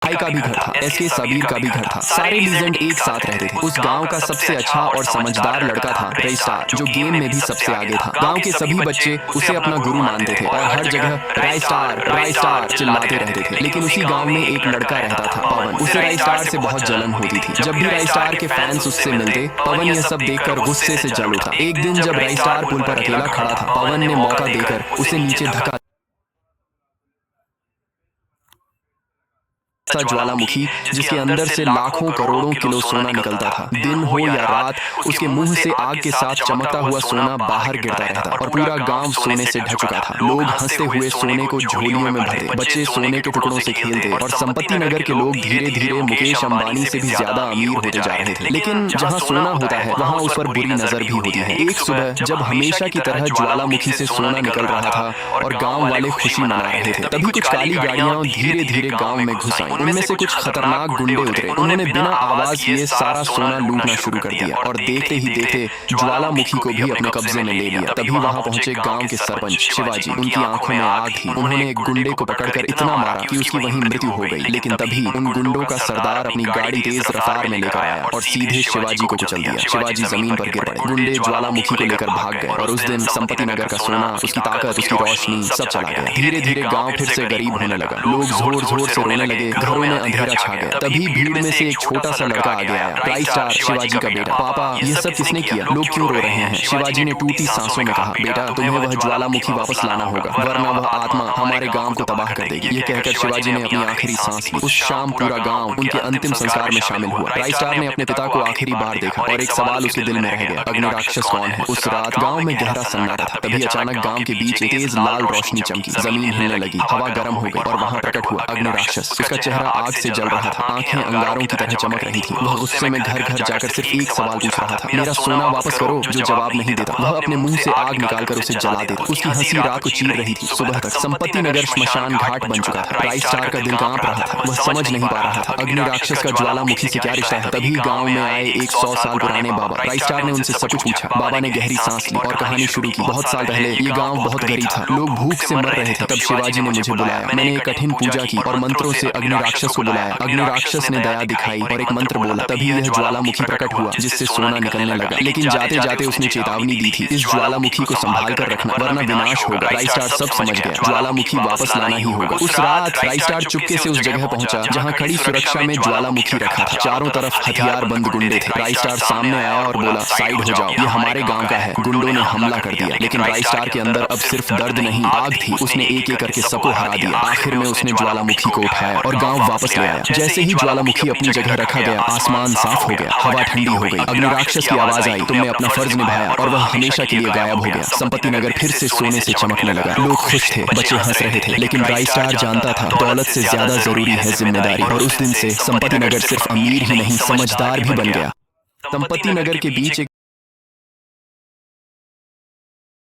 भाई का भी घर था, एसके सबीर का भी घर था। सारे लीजेंड एक साथ रहते थे। उस गांव का सबसे अच्छा और समझदार लड़का था राइस्टार, जो गेम में भी सबसे आगे था। गांव के सभी बच्चे उसे अपना गुरु मानते थे और हर जगह राइस्टार राइस्टार चिल्लाते रहते थे। लेकिन उसी गांव में एक लड़का रहता था, पवन। उसे राइस्टार से बहुत जलन होती थी। जब भी राइस्टार के फैंस उससे मिलते, पवन यह सब देखकर गुस्से से जल उठा। एक दिन जब राइस्टार पुल पर अकेला खड़ा था, पवन ने मौका देकर उसे नीचे धक्का ज्वालामुखी, जिसके अंदर से लाखों करोड़ों किलो सोना निकलता था। दिन हो या रात, उसके मुंह से आग के साथ चमकता हुआ सोना बाहर गिरता रहता और पूरा गांव सोने से ढक चुका था। लोग हंसते हुए सोने को झोलियों में भरते, बच्चे सोने के टुकड़ों से खेलते और संपत्ति नगर के लोग धीरे धीरे मुकेश अंबानी से भी ज्यादा अमीर होते जा रहे थे। लेकिन जहाँ सोना होता है, वहाँ उस पर बुरी नजर भी होती है। एक सुबह जब हमेशा की तरह ज्वालामुखी से सोना निकल रहा था और गाँव वाले खुशी मना रहे थे, तभी कुछ काली गाड़ियां धीरे धीरे गाँव में घुस आईं। उनमें से कुछ खतरनाक गुंडे उतरे। उन्होंने बिना आवाज किए सारा सोना लूटना शुरू कर दिया और देखते ही देखते ज्वालामुखी को भी अपने कब्जे में ले लिया। तभी वहां पहुंचे गांव के सरपंच शिवाजी। उनकी आंखों में आग थी। उन्होंने एक गुंडे को पकड़कर इतना मारा कि उसकी वहीं मृत्यु हो गई। लेकिन तभी उन गुंडों का सरदार अपनी गाड़ी तेज रफ्तार में लेकर आया और सीधे शिवाजी को कुचल दिया। शिवाजी जमीन पर गिर पड़े। गुंडे ज्वालामुखी को लेकर भाग गए और उस दिन संपत्ति नगर का सोना, उसकी ताकत, उसकी रोशनी सब चला गया। धीरे धीरे गांव फिर से गरीब होने लगा। लोग जोर जोर से रोने लगे। घरों में अंधेरा छा गया। तभी भीड़ में से एक छोटा सा लड़का आगे आया। राइस्टार, शिवाजी का बेटा। पापा, ये सब किसने किया? लोग क्यों रो रहे हैं? शिवाजी ने टूटी सांसों में कहा, बेटा, तुम्हें वह ज्वालामुखी वापस लाना होगा, वरना वह आत्मा हमारे गांव को तबाह कर देगी। ये कहकर शिवाजी ने अपनी आखिरी सांस ली। उस शाम पूरा गांव उनके अंतिम संस्कार में शामिल हुआ। राइस्टार ने अपने पिता को आखिरी बार देखा और एक सवाल उसके दिल में रह गया, अग्नि राक्षस कौन है? उस रात गांव में गहरा सन्नाटा था। तभी अचानक गांव के बीच तेज लाल रोशनी चमकी। जमीन हिलने लगी, हवा गर्म हो गई और वहां प्रकट हुआ अग्नि राक्षस। उसका चेहरा आग से जल रहा था, आंखें अंगारों की तरह चमक रही थी। वह गुस्से में घर घर जाकर सिर्फ एक सवाल पूछ रहा था, मेरा सोना वापस करो। जो जवाब नहीं देता, वह अपने मुंह से आग निकालकर उसे जला देता। उसकी हंसी रात को चीर रही थी। सुबह तक संपत्ति नगर श्मशान घाट बन चुका था। राइस्टार का दिल कांप रहा था। वह समझ नहीं पा रहा था अग्नि राक्षस का ज्वालामुखी से क्या रिश्ता है। तभी गांव में आए एक 100 साल पुराने बाबा। राइस्टार ने उनसे सब कुछ पूछा। बाबा ने गहरी सांस ली और कहानी शुरू की। बहुत साल पहले ये गांव बहुत गरीब था। लोग भूख से मर रहे थे। तब शिवाजी ने मुझे बुलाया। मैंने एक कठिन पूजा की और मंत्रों से अग्नि राक्षस को बुलाया। अग्नि राक्षस ने दया दिखाई और एक मंत्र बोला। तभी यह ज्वालामुखी प्रकट हुआ, जिससे सोना निकलने लगा। लेकिन जाते जाते उसने चेतावनी दी थी, इस ज्वालामुखी को संभाल कर रखना, वरना विनाश होगा। राइस्टार सब समझ गया, ज्वालामुखी वापस लाना ही होगा। उस रात राइस्टार चुपके से उस जगह पहुंचा जहां कड़ी सुरक्षा में ज्वालामुखी रखा था। चारों तरफ हथियार बंद गुंडे थे। राइस्टार सामने आया और बोला, साइड हो जाओ, ये हमारे गांव का है। गुंडों ने हमला कर दिया, लेकिन राइस्टार के अंदर अब सिर्फ दर्द नहीं, आग थी। उसने एक एक करके सबको हरा दिया। आखिर में उसने ज्वालामुखी को उठाया और गांव वापस ले आया। जैसे ही ज्वालामुखी अपनी जगह रखा गया, आसमान साफ हो गया, हवा ठंडी हो गई। अग्नि राक्षस की आवाज आई, तुमने अपना फर्ज निभाया, और वह हमेशा के लिए गायब हो गया। संपत्ति नगर फिर से सोने से चमकने लगा। लोग खुश थे, बच्चे हंस रहे थे। लेकिन राइस्टार जानता था, दौलत से ज्यादा जरूरी है जिम्मेदारी। और उस दिन से संपत्ति नगर सिर्फ अमीर ही नहीं, समझदार भी बन गया। संपत्ति नगर के बीच एक